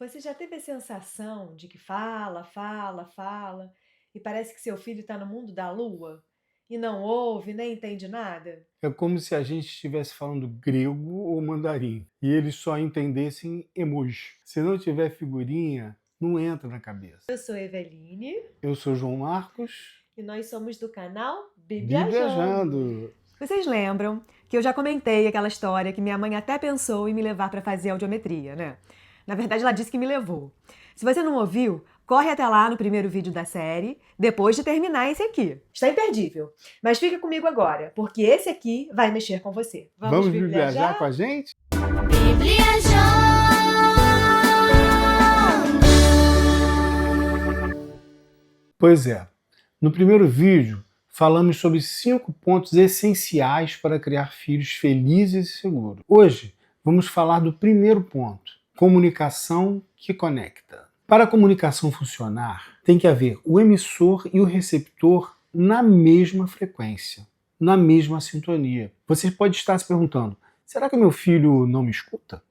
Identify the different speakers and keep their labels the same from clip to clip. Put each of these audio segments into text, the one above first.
Speaker 1: Você já teve a sensação de que fala, fala, fala e parece que seu filho está no mundo da lua e não ouve nem entende nada?
Speaker 2: É como se a gente estivesse falando grego ou mandarim e eles só entendessem emoji. Se não tiver figurinha, não entra na cabeça.
Speaker 1: Eu sou Eveline
Speaker 2: Eu sou João Marcos,
Speaker 1: e nós somos do canal Bibiajando.
Speaker 2: Bibiajando.
Speaker 1: Vocês lembram que eu já comentei aquela história que minha mãe até pensou em me levar para fazer audiometria, né? Na verdade, ela disse que me levou. Se você não ouviu, corre até lá no primeiro vídeo da série, depois de terminar esse aqui. Está imperdível. Mas fica comigo agora, porque esse aqui vai mexer com você. Vamos
Speaker 2: Vamos bibliajar com
Speaker 1: bibliajar?
Speaker 2: a gente? Pois é. No primeiro vídeo, falamos sobre 5 pontos essenciais para criar filhos felizes e seguros. Hoje, vamos falar do primeiro ponto: comunicação que conecta. Para a comunicação funcionar, tem que haver o emissor e o receptor na mesma frequência, na mesma sintonia. Você pode estar se perguntando: será que meu filho não me escuta?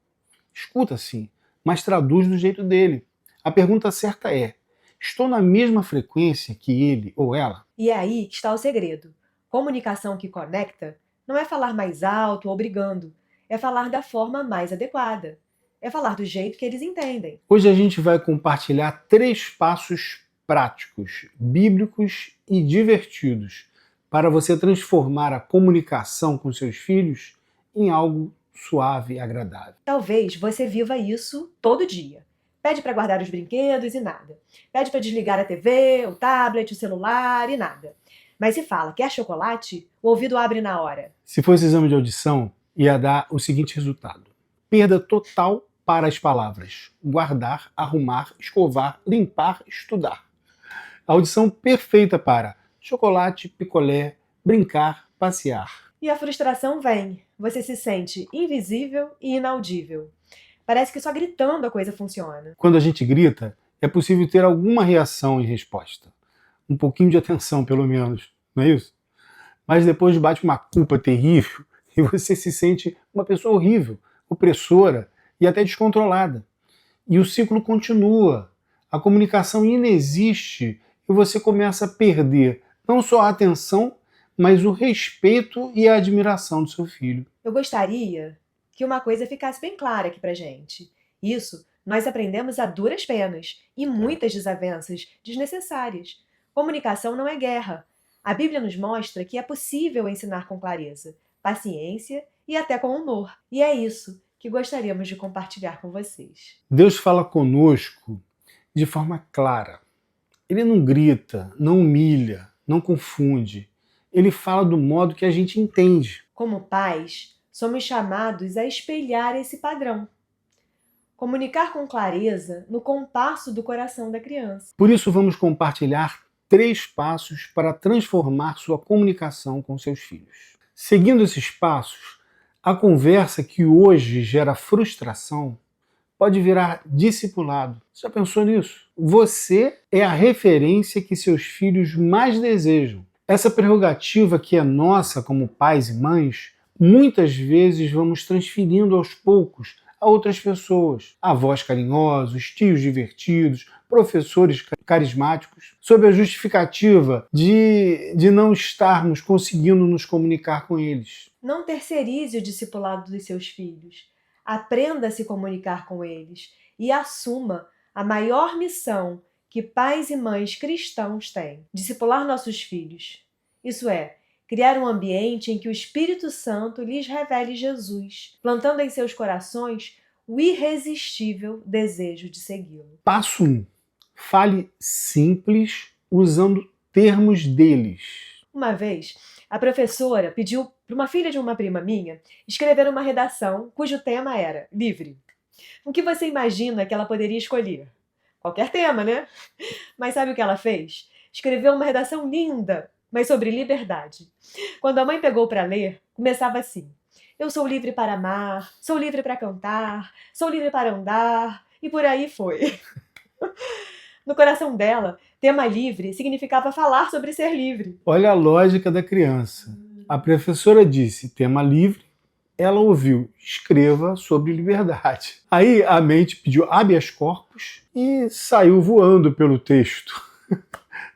Speaker 2: Escuta sim, mas traduz do jeito dele. A pergunta certa é: estou na mesma frequência que ele ou ela?
Speaker 1: E é aí que está o segredo. Comunicação que conecta não é falar mais alto ou brigando, é falar da forma mais adequada. É falar do jeito que eles entendem.
Speaker 2: Hoje a gente vai compartilhar 3 passos práticos, bíblicos e divertidos para você transformar a comunicação com seus filhos em algo suave e agradável.
Speaker 1: Talvez você viva isso todo dia. Pede para guardar os brinquedos e nada. Pede para desligar a TV, o tablet, o celular e nada. Mas se fala, quer chocolate? O ouvido abre na hora.
Speaker 2: Se fosse exame de audição, ia dar o seguinte resultado: perda total para as palavras guardar, arrumar, escovar, limpar, estudar. A audição perfeita para chocolate, picolé, brincar, passear.
Speaker 1: E a frustração vem. Você se sente invisível e inaudível. Parece que só gritando a coisa funciona.
Speaker 2: Quando a gente grita, é possível ter alguma reação em resposta. Um pouquinho de atenção, pelo menos, não é isso? Mas depois bate uma culpa terrível e você se sente uma pessoa horrível, opressora e até descontrolada. E o ciclo continua. A comunicação inexiste e você começa a perder não só a atenção, mas o respeito e a admiração do seu filho.
Speaker 1: Eu gostaria que uma coisa ficasse bem clara aqui pra gente. Isso nós aprendemos a duras penas e muitas desavenças desnecessárias. Comunicação não é guerra. A Bíblia nos mostra que é possível ensinar com clareza, paciência e até com humor. E é isso que gostaríamos de compartilhar com vocês.
Speaker 2: Deus fala conosco de forma clara. Ele não grita, não humilha, não confunde. Ele fala do modo que a gente entende.
Speaker 1: Como pais, somos chamados a espelhar esse padrão. Comunicar com clareza no compasso do coração da criança.
Speaker 2: Por isso, vamos compartilhar 3 passos para transformar sua comunicação com seus filhos. Seguindo esses passos, a conversa que hoje gera frustração pode virar discipulado. Você já pensou nisso? Você é a referência que seus filhos mais desejam. Essa prerrogativa que é nossa como pais e mães, muitas vezes vamos transferindo aos poucos a outras pessoas. Avós carinhosos, tios divertidos, professores carismáticos, sob a justificativa de não estarmos conseguindo nos comunicar com eles.
Speaker 1: Não terceirize o discipulado dos seus filhos. Aprenda a se comunicar com eles e assuma a maior missão que pais e mães cristãos têm: discipular nossos filhos. Isso é, criar um ambiente em que o Espírito Santo lhes revele Jesus, plantando em seus corações o irresistível desejo de segui-lo.
Speaker 2: Passo 1. Fale simples usando termos deles.
Speaker 1: Uma vez, a professora pediu para uma filha de uma prima minha escrever uma redação cujo tema era livre. O que você imagina que ela poderia escolher? Qualquer tema, né? Mas sabe o que ela fez? Escreveu uma redação linda, mas sobre liberdade. Quando a mãe pegou para ler, começava assim: eu sou livre para amar, sou livre para cantar, sou livre para andar, e por aí foi. No coração dela, tema livre significava falar sobre ser livre.
Speaker 2: Olha a lógica da criança. A professora disse tema livre, ela ouviu: escreva sobre liberdade. Aí a mente pediu habeas corpus e saiu voando pelo texto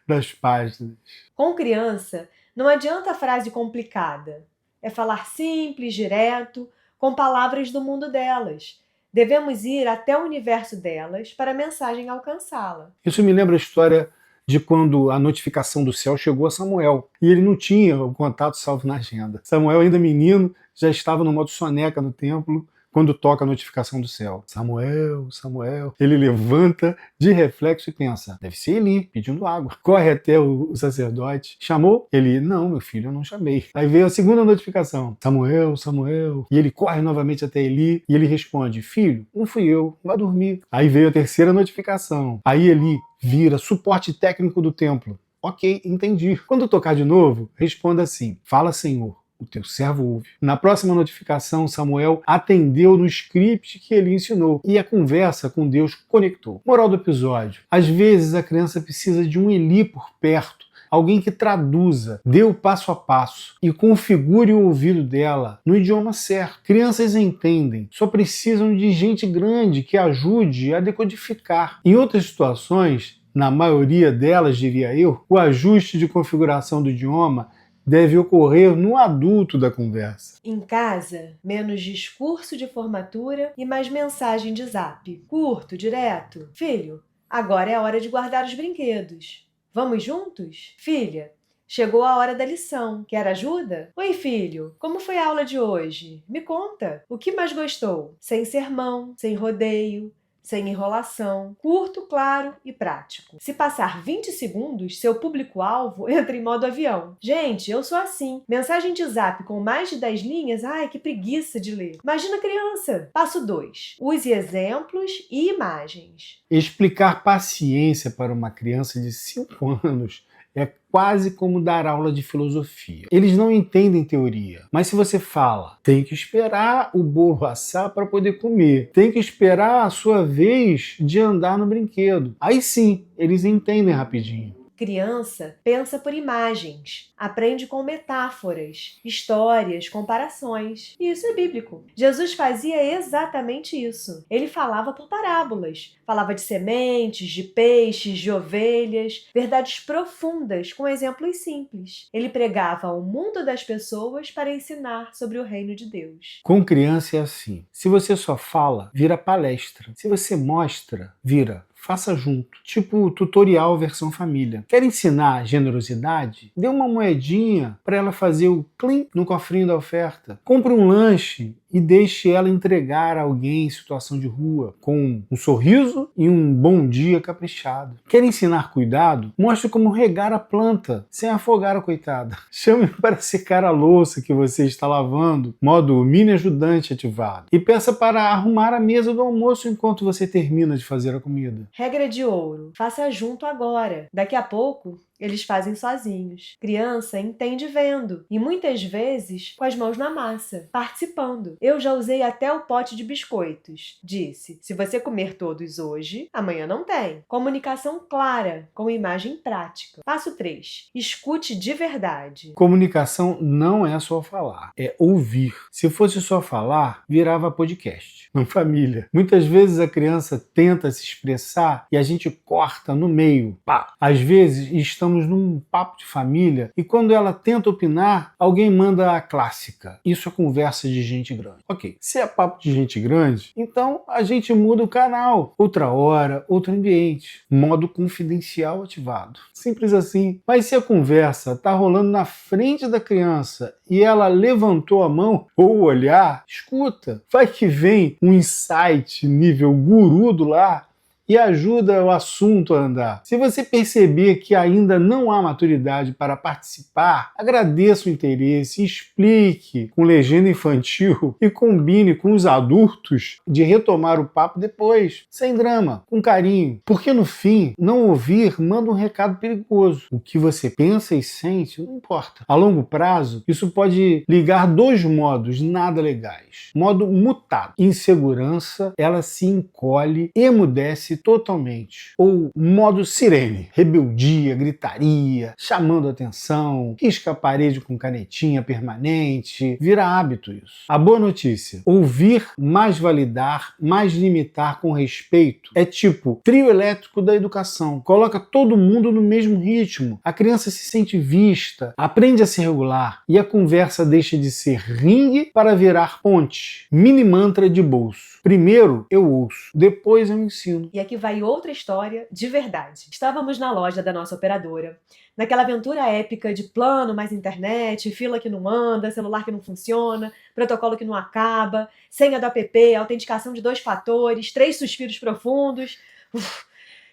Speaker 2: das páginas.
Speaker 1: Com criança, não adianta frase complicada. É falar simples, direto, com palavras do mundo delas. Devemos ir até o universo delas para a mensagem alcançá-la.
Speaker 2: Isso me lembra a história de quando a notificação do céu chegou a Samuel e ele não tinha o contato salvo na agenda. Samuel, ainda menino, já estava no modo soneca no templo quando toca a notificação do céu. Samuel, Samuel. Ele levanta de reflexo e pensa: deve ser Eli pedindo água. Corre até o sacerdote. Chamou? Eli: não, meu filho, eu não chamei. Aí veio a segunda notificação: Samuel, Samuel. E ele corre novamente até Eli e ele responde: filho, não fui eu, vá dormir. Aí veio a terceira notificação. Aí Eli vira suporte técnico do templo. Ok, entendi. Quando tocar de novo, responda assim: fala, Senhor, o teu servo ouve. Na próxima notificação, Samuel atendeu no script que ele ensinou e a conversa com Deus conectou. Moral do episódio: às vezes a criança precisa de um Eli por perto, alguém que traduza, dê o passo a passo e configure o ouvido dela no idioma certo. Crianças entendem, só precisam de gente grande que ajude a decodificar. Em outras situações, na maioria delas, diria eu, o ajuste de configuração do idioma deve ocorrer no adulto da conversa.
Speaker 1: Em casa, menos discurso de formatura e mais mensagem de zap. Curto, direto. Filho, agora é a hora de guardar os brinquedos. Vamos juntos? Filha, chegou a hora da lição. Quer ajuda? Oi, filho, como foi a aula de hoje? Me conta. O que mais gostou? Sem sermão, sem rodeio, sem enrolação, curto, claro e prático. Se passar 20 segundos, seu público-alvo entra em modo avião. Gente, eu sou assim. Mensagem de zap com mais de 10 linhas? Ai, que preguiça de ler. Imagina criança. Passo 2. Use exemplos e imagens.
Speaker 2: Explicar paciência para uma criança de 5 anos é quase como dar aula de filosofia. Eles não entendem teoria, mas se você fala: tem que esperar o bolo assar para poder comer, tem que esperar a sua vez de andar no brinquedo, aí sim, eles entendem rapidinho.
Speaker 1: Criança pensa por imagens, aprende com metáforas, histórias, comparações. E isso é bíblico. Jesus fazia exatamente isso. Ele falava por parábolas. Falava de sementes, de peixes, de ovelhas, verdades profundas com exemplos simples. Ele pregava ao mundo das pessoas para ensinar sobre o reino de Deus.
Speaker 2: Com criança é assim. Se você só fala, vira palestra. Se você mostra, vira faça junto. Tipo tutorial versão família. Quer ensinar generosidade? Dê uma moedinha para ela fazer o clim no cofrinho da oferta. Compre um lanche e deixe ela entregar a alguém em situação de rua, com um sorriso e um bom dia caprichado. Quer ensinar cuidado? Mostre como regar a planta, sem afogar a coitada. Chame para secar a louça que você está lavando, modo mini ajudante ativado. E peça para arrumar a mesa do almoço enquanto você termina de fazer a comida.
Speaker 1: Regra de ouro: faça junto agora. Daqui a pouco, eles fazem sozinhos. Criança entende vendo e muitas vezes com as mãos na massa, participando. Eu já usei até o pote de biscoitos. Disse: se você comer todos hoje, amanhã não tem. Comunicação clara, com imagem prática. Passo 3. Escute de verdade.
Speaker 2: Comunicação não é só falar, é ouvir. Se fosse só falar, virava podcast. Não família. Muitas vezes a criança tenta se expressar e a gente corta no meio. Pá. Às vezes estamos num papo de família e quando ela tenta opinar, alguém manda a clássica: isso é conversa de gente grande. Ok, se é papo de gente grande, então a gente muda o canal. Outra hora, outro ambiente. Modo confidencial ativado. Simples assim. Mas se a conversa está rolando na frente da criança e ela levantou a mão ou o olhar, escuta. Vai que vem um insight nível guru do lar e ajuda o assunto a andar. Se você perceber que ainda não há maturidade para participar, agradeça o interesse, explique com legenda infantil e combine com os adultos de retomar o papo depois, sem drama, com carinho. Porque no fim, não ouvir manda um recado perigoso. O que você pensa e sente não importa. A longo prazo, isso pode ligar 2 modos nada legais. Modo mutado. Insegurança, ela se encolhe, emudece desce totalmente. Ou modo sirene, rebeldia, gritaria, chamando atenção, risca a parede com canetinha permanente, vira hábito isso. A boa notícia, ouvir mais validar, mais limitar com respeito é tipo trio elétrico da educação. Coloca todo mundo no mesmo ritmo. A criança se sente vista, aprende a se regular e a conversa deixa de ser ringue para virar ponte. Mini mantra de bolso. Primeiro eu ouço, depois eu ensino.
Speaker 1: E aqui vai outra história de verdade. Estávamos na loja da nossa operadora, naquela aventura épica de plano mais internet, fila que não anda, celular que não funciona, protocolo que não acaba, senha do app, autenticação de 2 fatores, 3 suspiros profundos.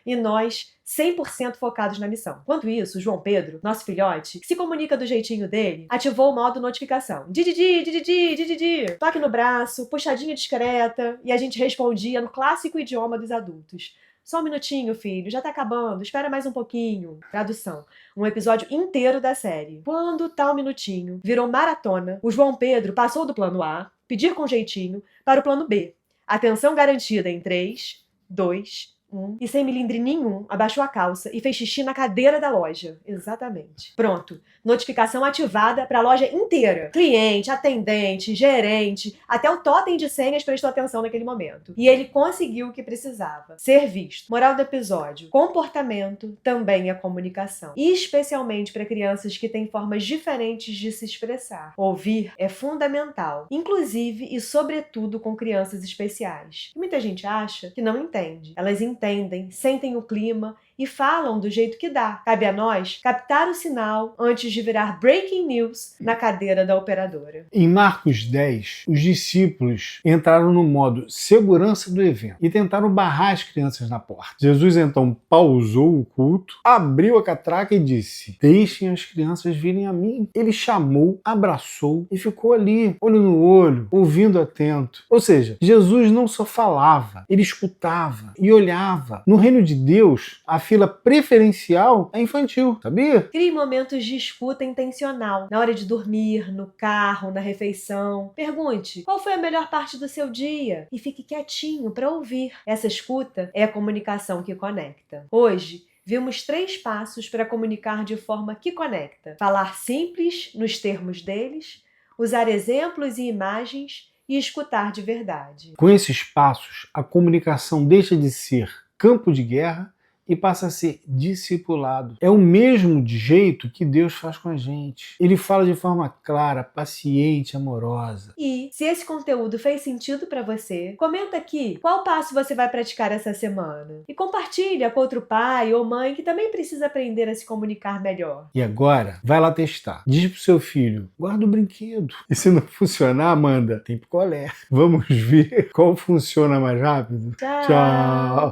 Speaker 1: E nós 100% focados na missão. Enquanto isso, o João Pedro, nosso filhote, que se comunica do jeitinho dele, ativou o modo notificação. Dididi, dididi, dididi. Toque no braço, puxadinha discreta, e a gente respondia no clássico idioma dos adultos. Só um minutinho, filho, já tá acabando, espera mais um pouquinho. Tradução. Um episódio inteiro da série. Quando tal minutinho virou maratona, o João Pedro passou do plano A, pedir com jeitinho, para o plano B. Atenção garantida em 3, 2, e sem milindre nenhum, abaixou a calça e fez xixi na cadeira da loja. Exatamente. Pronto. Notificação ativada para a loja inteira. Cliente, atendente, gerente, até o totem de senhas prestou atenção naquele momento. E ele conseguiu o que precisava. Ser visto. Moral do episódio. Comportamento também é comunicação. E especialmente para crianças que têm formas diferentes de se expressar. Ouvir é fundamental. Inclusive e sobretudo com crianças especiais. E muita gente acha que não entende. Elas entendem, sentem o clima e falam do jeito que dá. Cabe a nós captar o sinal antes de virar breaking news na cadeira da operadora.
Speaker 2: Em Marcos 10, os discípulos entraram no modo segurança do evento e tentaram barrar as crianças na porta. Jesus então pausou o culto, abriu a catraca e disse: deixem as crianças virem a mim. Ele chamou, abraçou e ficou ali, olho no olho, ouvindo atento. Ou seja, Jesus não só falava, ele escutava e olhava. No reino de Deus, a fila preferencial é infantil, sabia?
Speaker 1: Crie momentos de escuta intencional. Na hora de dormir, no carro, na refeição. Pergunte, qual foi a melhor parte do seu dia? E fique quietinho para ouvir. Essa escuta é a comunicação que conecta. Hoje, vimos 3 passos para comunicar de forma que conecta. Falar simples, nos termos deles, usar exemplos e imagens e escutar de verdade.
Speaker 2: Com esses passos, a comunicação deixa de ser campo de guerra e passa a ser discipulado. É o mesmo jeito que Deus faz com a gente. Ele fala de forma clara, paciente, amorosa.
Speaker 1: E, se esse conteúdo fez sentido para você, comenta aqui qual passo você vai praticar essa semana. E compartilha com outro pai ou mãe que também precisa aprender a se comunicar melhor.
Speaker 2: E agora, vai lá testar. Diz pro seu filho, guarda o brinquedo. E se não funcionar, manda, tem picolé. Vamos ver qual funciona mais rápido?
Speaker 1: Tchau!
Speaker 2: Tchau!